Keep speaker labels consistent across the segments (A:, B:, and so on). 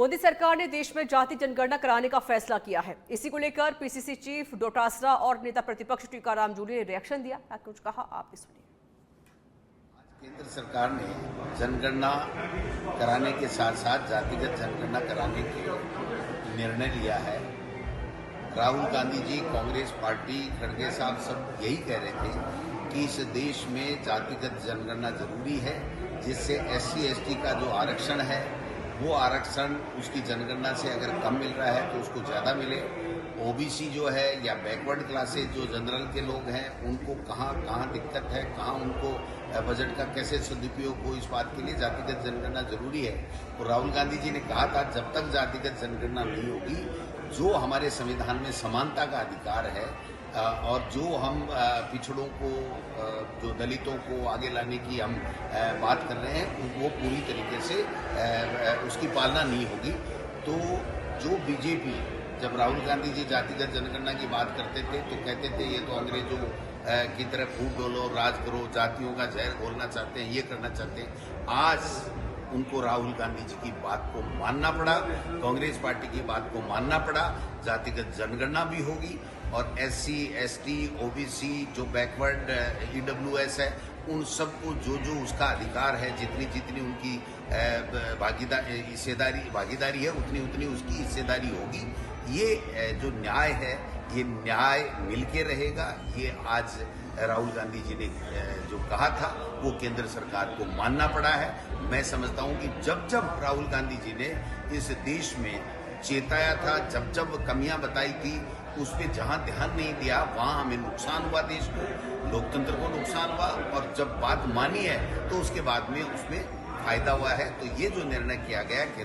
A: मोदी सरकार ने देश में जाति जनगणना कराने का फैसला किया है। इसी को लेकर पीसीसी चीफ डोटासरा और नेता प्रतिपक्ष टीकाराम जूली ने रिएक्शन दिया। क्या कुछ कहा, आप भी सुनिए।
B: केंद्र सरकार ने जनगणना कराने के साथ साथ जातिगत जनगणना कराने के निर्णय लिया है। राहुल गांधी जी, कांग्रेस पार्टी, खड़गे साहब सब यही कह रहे थे कि इस देश में जातिगत जनगणना जरूरी है, जिससे SC ST का जो आरक्षण है वो आरक्षण उसकी जनगणना से अगर कम मिल रहा है तो उसको ज़्यादा मिले। OBC जो है या बैकवर्ड क्लासेज जो जनरल के लोग हैं उनको कहाँ दिक्कत है, कहाँ उनको बजट का कैसे सदुपयोग हो, इस बात के लिए जातिगत जनगणना जरूरी है। और राहुल गांधी जी ने कहा था जब तक जातिगत जनगणना नहीं होगी, जो हमारे संविधान में समानता का अधिकार है और जो हम पिछड़ों को, जो दलितों को आगे लाने की हम बात कर रहे हैं, वो पूरी तरीके से उसकी पालना नहीं होगी। तो जो बीजेपी, जब राहुल गांधी जी जातिगत जनगणना की बात करते थे तो कहते थे ये तो अंग्रेजों की तरह फूट डोलो, राज करो, जातियों का जहर घोलना चाहते हैं, ये करना चाहते हैं। आज उनको राहुल गांधी जी की बात को मानना पड़ा, कांग्रेस पार्टी की बात को मानना पड़ा। जातिगत जनगणना भी होगी और SC ST OBC जो बैकवर्ड EWS है, उन सबको जो उसका अधिकार है, जितनी उनकी भागीदारी है, उतनी उसकी हिस्सेदारी होगी। ये जो न्याय है, ये न्याय मिलके रहेगा। ये आज राहुल गांधी जी ने जो कहा था वो केंद्र सरकार को मानना पड़ा है। मैं समझता हूं कि जब राहुल गांधी जी ने इस देश में चेताया था, जब कमियां बताई थी, उस पर जहां ध्यान नहीं दिया वहां हमें नुकसान हुआ, देश को, लोकतंत्र को नुकसान हुआ। और जब बात मानी है तो उसके बाद में उसमें फायदा हुआ है। तो ये जो निर्णय किया गया कि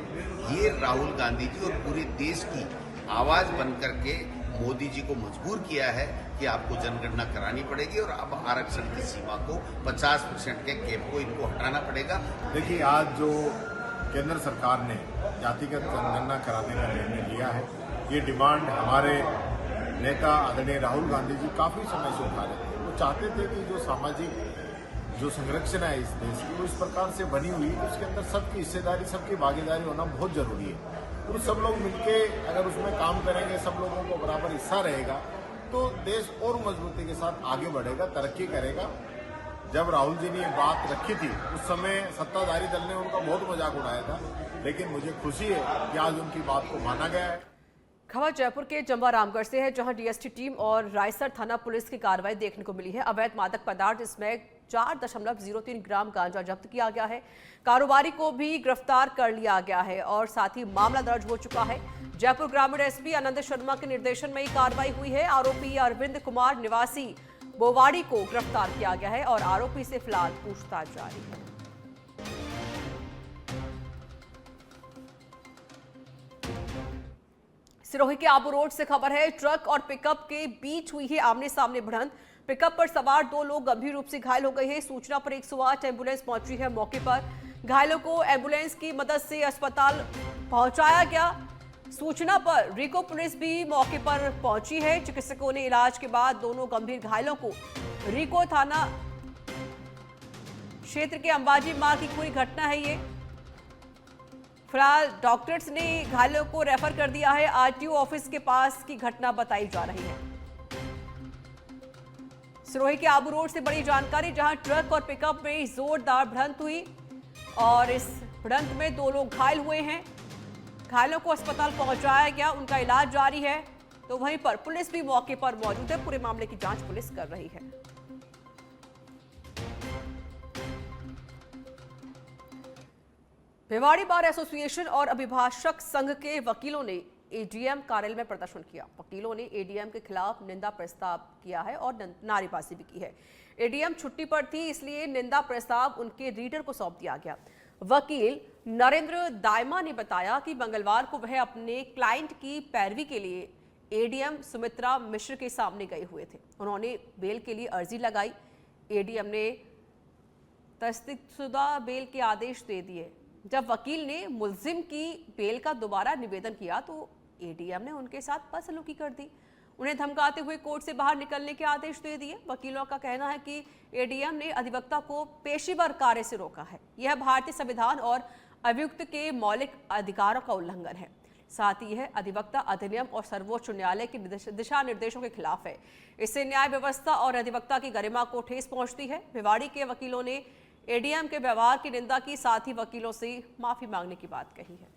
B: ये राहुल गांधी जी और पूरे देश की आवाज बन करके मोदी जी को मजबूर किया है कि आपको जनगणना करानी पड़ेगी और अब आरक्षण की सीमा को 50% के कैप को इनको हटाना पड़ेगा।
C: देखिए, आज जो केंद्र सरकार ने जातिगत जनगणना कराने का निर्णय लिया है, ये डिमांड हमारे नेता आदरणीय राहुल गांधी जी काफी समय से उठा रहे थे। वो चाहते थे कि जो सामाजिक जो संरचना है इस देश की, वो इस प्रकार से बनी हुई है, उसके अंदर सबकी हिस्सेदारी, सबकी भागीदारी होना बहुत जरूरी है। तो सब लोग मिलके अगर उसमें काम करेंगे, सब लोगों को बराबर हिस्सा रहेगा, तो देश और मजबूती के साथ आगे बढ़ेगा, तरक्की करेगा। जब राहुल जी ने ये बात रखी थी उस समय सत्ताधारी दल ने उनका बहुत मजाक उड़ाया था, लेकिन मुझे खुशी है कि आज उनकी बात को माना गया है।
A: खबर जयपुर के जंबा रामगढ़ से है, जहां DST टीम और रायसर थाना पुलिस की कार्रवाई देखने को मिली है। अवैध मादक पदार्थ इसमें 4.03 ग्राम गांजा जब्त किया गया है। कारोबारी को भी गिरफ्तार कर लिया गया है और साथ ही मामला दर्ज हो चुका है। जयपुर ग्रामीण SP आनंद शर्मा के निर्देशन में कार्रवाई हुई है। आरोपी अरविंद कुमार निवासी बोवाड़ी को गिरफ्तार किया गया है और आरोपी से फिलहाल पूछताछ जारी है। सिरोही के आबू रोड से खबर है, ट्रक और पिकअप के बीच हुई है आमने सामने भिड़ंत। पिकअप पर सवार 2 लोग गंभीर रूप से घायल हो गए हैं। सूचना पर 108 एम्बुलेंस पहुंची है मौके पर। घायलों को एम्बुलेंस की मदद से अस्पताल पहुंचाया गया। सूचना पर रिको पुलिस भी मौके पर पहुंची है। चिकित्सकों ने इलाज के बाद दोनों गंभीर घायलों को रिको थाना क्षेत्र के अंबाजी मार्ग की पूरी घटना है ये। फिलहाल डॉक्टर्स ने घायलों को रेफर कर दिया है। RTO ऑफिस के पास की घटना बताई जा रही है। सिरोही के आबू रोड से बड़ी जानकारी, जहां ट्रक और पिकअप में जोरदार भिड़ंत हुई और इस भिड़ंत में 2 लोग घायल हुए हैं। घायलों को अस्पताल पहुंचाया गया, उनका इलाज जारी है। तो वहीं पर पुलिस भी मौके पर मौजूद है। पूरे मामले की जांच पुलिस कर रही है। भिवाड़ी बार एसोसिएशन और अभिभाषक संघ के वकीलों ने ADM कार्यालय में प्रदर्शन किया। वकीलों ने ADM के खिलाफ निंदा प्रस्ताव किया है और नारेबाजी भी की है। ADM छुट्टी पर थी, इसलिए निंदा प्रस्ताव उनके रीडर को सौंप दिया गया। वकील नरेंद्र दायमा ने बताया कि मंगलवार को वह अपने क्लाइंट की पैरवी के लिए ADM सुमित्रा मिश्र के सामने गए हुए थे। उन्होंने बेल के लिए अर्जी लगाई। ADM ने तस्दीकशुदा बेल के आदेश दे दिए। जब वकील ने मुल्जिम की बेल का दोबारा निवेदन किया तो ADM ने उनके साथ बदसलूकी कर दी। उन्हें धमकाते हुए कोर्ट से बाहर निकलने के आदेश दे दिए। वकीलों का कहना है कि ADM ने अधिवक्ता को पेशेवर कार्य से रोका है। यह भारतीय संविधान और अभियुक्त के मौलिक अधिकारों का उल्लंघन है। साथ ही यह अधिवक्ता अधिनियम और सर्वोच्च न्यायालय के दिशा निर्देशों के खिलाफ है। इससे न्याय व्यवस्था और अधिवक्ता की गरिमा को ठेस पहुंचती है। भिवाड़ी के वकीलों ने एडीएम के व्यवहार की निंदा की, साथ ही वकीलों से माफी मांगने की बात कही है।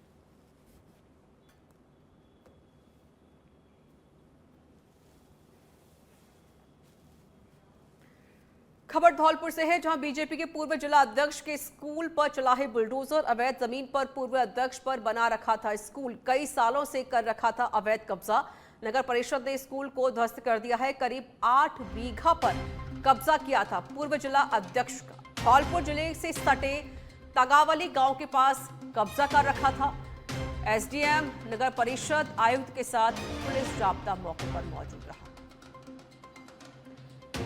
A: खबर धौलपुर से है, जहां बीजेपी के पूर्व जिला अध्यक्ष के स्कूल पर चला है बुलडोजर। अवैध जमीन पर पूर्व अध्यक्ष पर बना रखा था स्कूल, कई सालों से कर रखा था अवैध कब्जा। नगर परिषद ने स्कूल को ध्वस्त कर दिया है। करीब 8 बीघा पर कब्जा किया था पूर्व जिला अध्यक्ष का। धौलपुर जिले से सटे तगावली गांव के पास कब्जा कर रखा था। एसडीएम, नगर परिषद आयुक्त के साथ पुलिस जाब्ता मौके पर मौजूद रहा।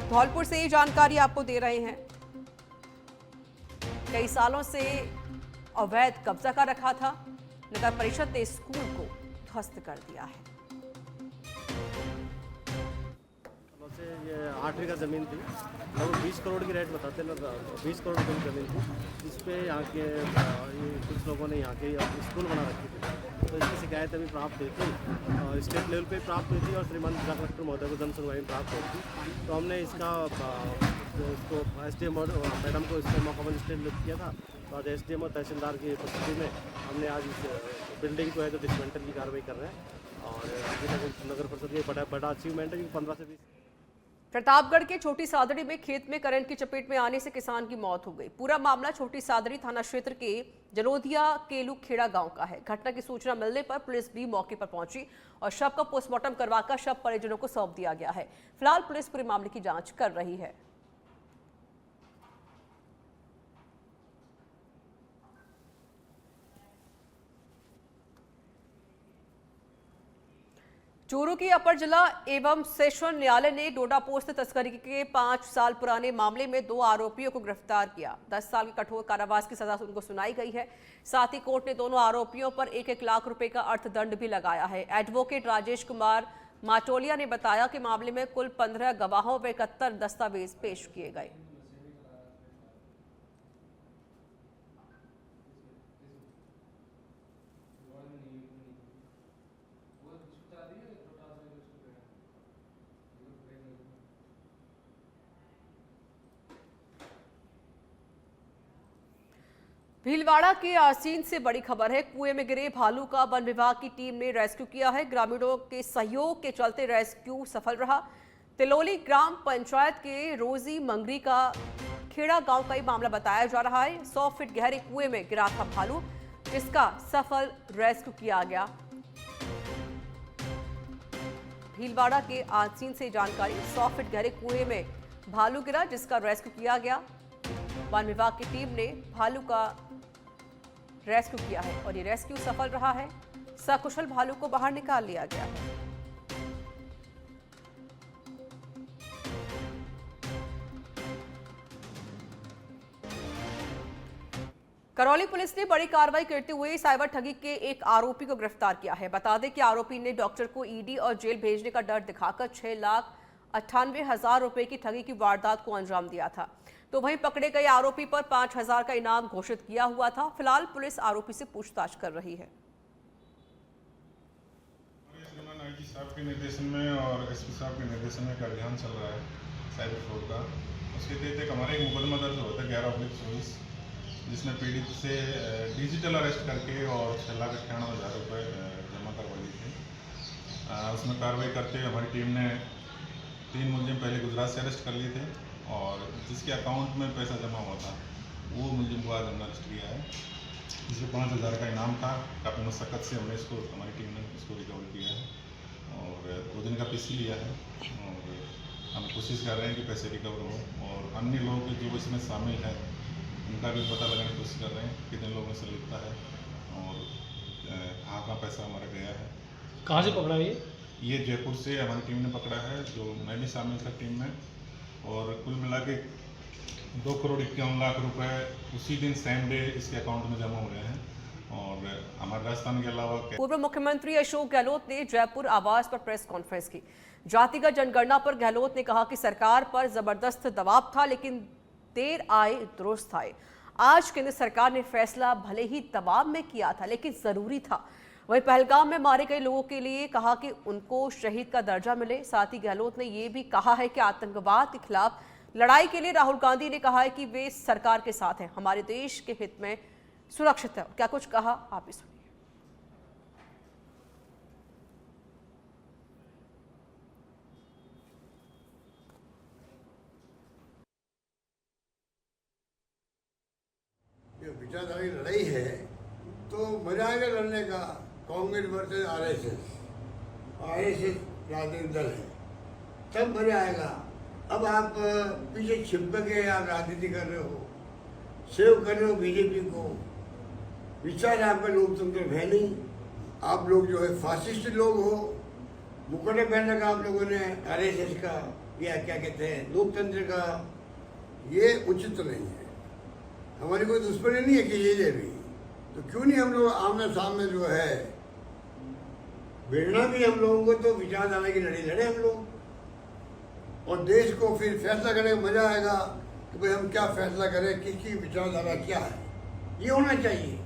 A: धौलपुर से ये जानकारी आपको दे रहे हैं। कई सालों से अवैध कब्जा कर रखा था। नगर परिषद ने स्कूल को ध्वस्त कर दिया है।
D: से ये 8 बीघा ज़मीन थी, लगभग 20 करोड़ की रेट बताते ना, 20 करोड़ रुपये की ज़मीन थी। इस पे यहाँ के कुछ लोगों ने यहाँ के स्कूल बना रखी थी। तो इसकी शिकायत अभी प्राप्त हुई थी, स्टेट लेवल पे प्राप्त हुई थी और श्रीमान जिला कलेक्टर महोदय को जन सुनवाई में प्राप्त हुई थी। तो हमने इसका इसको एसडीएम और मैडम को इसको मौका पर स्टेट लिफ्ट किया था। तो आज एसडीएम और तहसीलदार की उपस्थिति में हमने आज इस बिल्डिंग को है जो डिसमेंटल की कार्रवाई कर रहे हैं। और नगर परिषद ये बड़ा अचीवमेंट है कि 15 से 20।
A: प्रतापगढ़ के छोटी सादड़ी में खेत में करंट की चपेट में आने से किसान की मौत हो गई। पूरा मामला छोटी सादड़ी थाना क्षेत्र के जलोदिया केलू खेड़ा गांव का है। घटना की सूचना मिलने पर पुलिस भी मौके पर पहुंची और शव का पोस्टमार्टम करवाकर शव परिजनों को सौंप दिया गया है। फिलहाल पुलिस पूरे मामले की जांच कर रही है। चूरू की अपर जिला एवं सेशन न्यायालय ने डोडा पोस्त तस्करी के 5 साल पुराने मामले में 2 आरोपियों को गिरफ्तार किया। 10 साल के कठोर कारावास की सजा उनको सुनाई गई है। साथ ही कोर्ट ने दोनों आरोपियों पर 1-1 लाख रुपए का अर्थदंड भी लगाया है। एडवोकेट राजेश कुमार माटोलिया ने बताया कि मामले में कुल 15 गवाहों व 71 दस्तावेज पेश किए गए। भीलवाड़ा के आसीन से बड़ी खबर है। कुएं में गिरे भालू का वन विभाग की टीम ने रेस्क्यू किया है। ग्रामीणों के सहयोग के चलते रेस्क्यू सफल रहा। तिलोली ग्राम पंचायत के रोजी मंगरी का खेड़ा गांव का ही मामला बताया जा रहा है। 100 फीट गहरे कुएं में गिरा था भालू, जिसका सफल रेस्क्यू किया गया। भीलवाड़ा के आसीन से जानकारी, 100 फीट गहरे कुएं में भालू गिरा, जिसका रेस्क्यू किया गया। वन विभाग की टीम ने भालू का रेस्क्यू किया है और ये रेस्क्यू सफल रहा है। सकुशल भालू को बाहर निकाल लिया गया है। करौली पुलिस ने बड़ी कार्रवाई करते हुए साइबर ठगी के एक आरोपी को गिरफ्तार किया है। बता दें कि आरोपी ने डॉक्टर को ईडी और जेल भेजने का डर दिखाकर 6,98,000 रुपए की ठगी की वारदात को अंजाम दिया था। तो वहीं पकड़े गए आरोपी पर 5,000 का इनाम घोषित किया हुआ था। फिलहाल पुलिस आरोपी से पूछताछ कर रही है।
E: श्रीमान आईजी साहब के निर्देशन में और एसपी साहब के निर्देशन में का अभियान चल रहा है साइबर फ्रॉड का। उसके तहत हमारे एक मुकदमा दर्ज हुआ था 11/24, जिसमें पीड़ित से डिजिटल अरेस्ट करके और 6,98,000 रुपये जमा करवा लिए थे। उसमें कार्रवाई करते हुए हमारी टीम ने 3 मुलजिम पहले गुजरात से अरेस्ट कर लिए थे और जिसके अकाउंट में पैसा जमा हुआ था वो मुलजिम को आज हमने अरेस्ट किया है। जिसमें 5,000 का इनाम था। काफ़ी मशक्क़त से हमने इसको, हमारी टीम ने इसको रिकवर किया है और 2 दिन का पीसी लिया है और हम कोशिश कर रहे हैं कि पैसे रिकवर हो और अन्य लोग जो इसमें शामिल हैं उनका भी पता लगाने की कोशिश कर रहे हैं, कितने लोगों में संलिप्तता है और कहाँ पैसा हमारा गया है।
F: कहाँ से पकड़ा
E: ये जयपुर से हमारी टीम ने पकड़ा है, जो मैं भी शामिल था टीम में। और कुल मिला के 2,51,00,000 रुपए उसी दिन सेम डे इसके अकाउंट में जमा हुए हैं। और हमारे राजस्थान के अलावा
A: पूर्व मुख्यमंत्री अशोक गहलोत ने जयपुर आवास पर प्रेस कॉन्फ्रेंस की। जातिगत जनगणना पर गहलोत ने कहा कि सरकार पर जबरदस्त दबाव था, लेकिन देर आए दुरुस्त आए। आज केंद्र सरकार ने फैसला भले ही दबाव में किया था, लेकिन जरूरी था। वहीं पहलगाम में मारे गए लोगों के लिए कहा कि उनको शहीद का दर्जा मिले। साथ ही गहलोत ने यह भी कहा है कि आतंकवाद के खिलाफ लड़ाई के लिए राहुल गांधी ने कहा है कि वे सरकार के साथ हैं, हमारे देश के हित में सुरक्षित है। क्या कुछ कहा आप भी सुनिए।
F: विचारधारा की लड़ाई है तो मजा आएगा लड़ने का। कांग्रेस वर्सेस आरएसएस राजनीतिक दल है, तब मजा आएगा। अब आप पीछे छिप के आप राजनीति कर रहे हो, सेव कर रहे हो बीजेपी को। विचार आपका लोकतंत्र है नहीं, आप लोग जो है फासिस्ट लोग हो। मुकुट पहन रखा आप लोगों ने आरएसएस का या क्या कहते हैं लोकतंत्र का, ये उचित नहीं है। हमारी कोई दुश्मनी नहीं है किसी से भी, तो क्यों नहीं हम लोग आमने सामने जो है भिड़ना भी हम लोगों को, तो विचारधारा की लड़ाई लड़े हम लोग और देश को फिर फैसला करने में मजा आएगा कि भाई हम क्या फैसला करें, किसकी विचारधारा क्या है, ये होना चाहिए।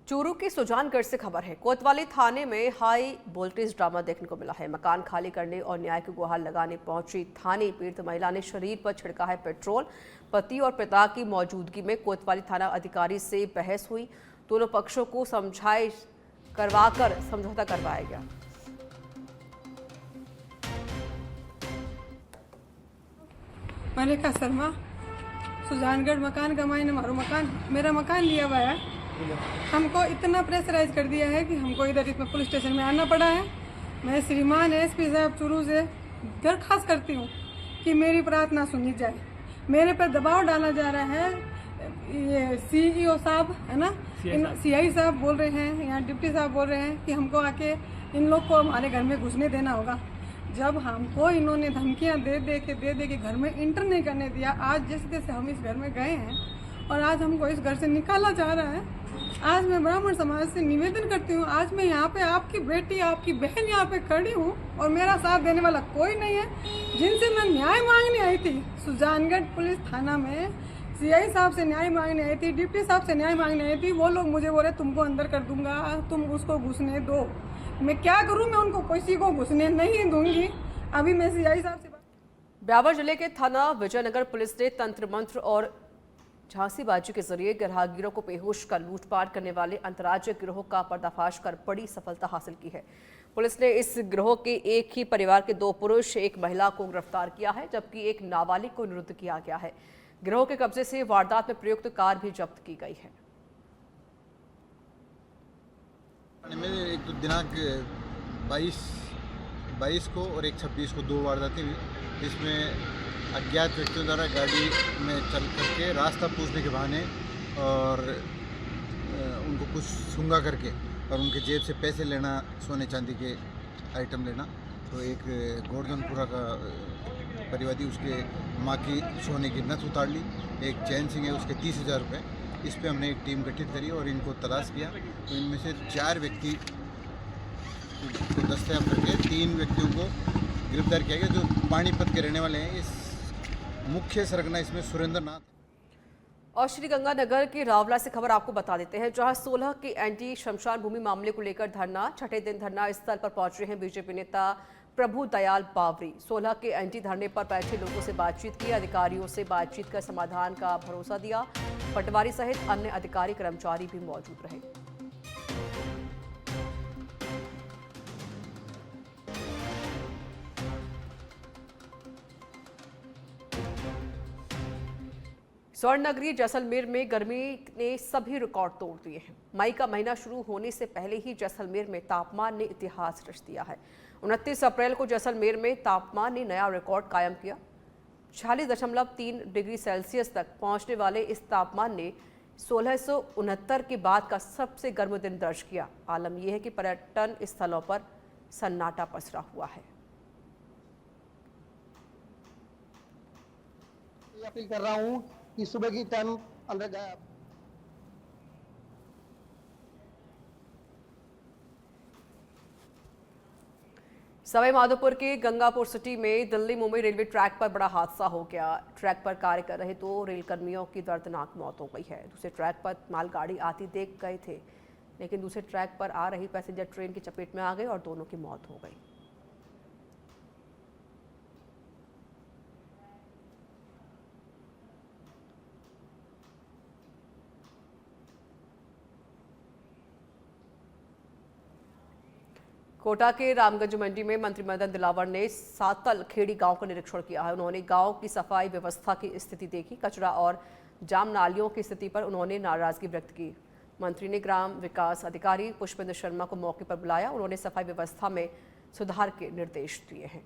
A: चूरू के सुजानगढ़ से खबर है। कोतवाली थाने में हाई वोल्टेज ड्रामा देखने को मिला है। मकान खाली करने और न्याय की गुहार लगाने पहुंची थाने पीड़ित महिला ने शरीर पर छिड़का है पेट्रोल। पति और पिता की मौजूदगी में कोतवाली थाना अधिकारी से बहस हुई। दोनों पक्षों को समझाइश करवाकर समझौता करवाया गया।
G: मलिका शर्मा, सुजानगढ़ मकान कमाई ने मारो मेरा मकान लिया हुआ है। हमको इतना प्रेशराइज कर दिया है कि हमको इधर इसमें पुलिस स्टेशन में आना पड़ा है। मैं श्रीमान एसपी साहब चूरू से दरखास्त करती हूँ कि मेरी प्रार्थना सुनी जाए। मेरे पर दबाव डाला जा रहा है। ये सीईओ साहब है ना, सीआई साहब बोल रहे हैं, यहाँ डिप्टी साहब बोल रहे हैं कि हमको आके इन लोग को हमारे घर में घुसने देना होगा। जब हमको इन्होंने धमकियाँ दे के घर में इंटर नहीं करने दिया, आज जिस जैसे हम इस घर में गए हैं और आज हमको इस घर से निकाला जा रहा है। आज मैं ब्राह्मण समाज से निवेदन करती हूँ, आज मैं यहाँ पे आपकी बेटी आपकी बहन यहाँ पे खड़ी हूँ और मेरा साथ देने वाला कोई नहीं है। जिनसे मैं न्याय मांगने आई थी सुजानगढ़ पुलिस थाना में, सीआई साहब से न्याय मांगने आई थी, डिप्टी साहब से न्याय मांगने आई थी, वो लोग मुझे बोले तुमको अंदर कर दूंगा, तुम उसको घुसने दो। मैं क्या करूँ, मैं उनको किसी को घुसने नहीं दूंगी। अभी मैं सीआई साहब से
A: ब्यावर जिले के थाना विजयनगर पुलिस ने तंत्र मंत्र और झांसीबाजी के जरिए ग्राहकीरों को बेहोश कर लूटपाट करने वाले अंतर्राज्यीय गिरोह का पर्दाफाश कर बड़ी सफलता हासिल की है। पुलिस ने इस गिरोह के एक ही परिवार के 2 पुरुष, 1 महिला को गिरफ्तार किया है, जबकि एक नाबालिग को निरुद्ध किया गया है। गिरोह के कब्जे से वारदात में प्रयुक्त कार भी जब्त की गई है।
H: एक तो दिनांक 22 को और एक 26 को 2 वारदातें हुई, जिसमें अज्ञात व्यक्तियों द्वारा गाड़ी में चल करके रास्ता पूछने के बहाने और उनको कुछ सूंघा करके और उनके जेब से पैसे लेना, सोने चांदी के आइटम लेना। तो एक गोवर्धनपुरा का परिवादी, उसके माँ की सोने की नथ उतार ली। एक चैन सिंह है, उसके 30,000 रुपये। इस पर हमने एक टीम गठित करी और इनको तलाश किया। तो इनमें से 4 व्यक्ति को दस्तयाब करके 3 व्यक्तियों को गिरफ्तार किया गया, जो पानीपत के रहने वाले हैं। इस मुख्य सरगना इसमें सुरेंद्र नाथ।
A: और श्रीगंगानगर के रावला से खबर आपको बता देते हैं, जहां 16 के एंटी शमशान भूमि मामले को लेकर धरना, छठे दिन धरना स्थल पर पहुंचे हैं बीजेपी नेता प्रभु दयाल बावरी। 16 के एंटी धरने पर बैठे लोगों से बातचीत की, अधिकारियों से बातचीत कर समाधान का भरोसा दिया। पटवारी सहित अन्य अधिकारी कर्मचारी भी मौजूद रहे। स्वर्ण नगरी जैसलमेर में गर्मी ने सभी रिकॉर्ड तोड़ दिए हैं। मई का महीना शुरू होने से पहले ही जैसलमेर में तापमान ने इतिहास रच दिया है। 29 अप्रैल को जैसलमेर में तापमान ने नया रिकॉर्ड कायम किया। 46.3 डिग्री सेल्सियस तक पहुंचने वाले इस तापमान ने 1669 के बाद का सबसे गर्म दिन दर्ज किया। आलम यह है कि पर्यटन स्थलों पर सन्नाटा पसरा हुआ है।
I: अपील कर रहा हूं कि सुबह की टाइम अंदर जाए।
A: सवाई माधोपुर के गंगापुर सिटी में दिल्ली मुंबई रेलवे ट्रैक पर बड़ा हादसा हो गया। ट्रैक पर कार्य कर रहे 2 रेल कर्मियों की दर्दनाक मौत हो गई है। दूसरे ट्रैक पर मालगाड़ी आती देख गए थे, लेकिन दूसरे ट्रैक पर आ रही पैसेंजर ट्रेन की चपेट में आ गई और दोनों की मौत हो गई। कोटा के रामगंज मंडी में मंत्री मदन दिलावर ने सातल खेड़ी गांव का निरीक्षण किया है। उन्होंने गांव की सफाई व्यवस्था की स्थिति देखी। कचरा और जाम नालियों की स्थिति पर उन्होंने नाराजगी व्यक्त की। मंत्री ने ग्राम विकास अधिकारी पुष्पेंद्र शर्मा को मौके पर बुलाया। उन्होंने सफाई व्यवस्था में सुधार के निर्देश दिए हैं।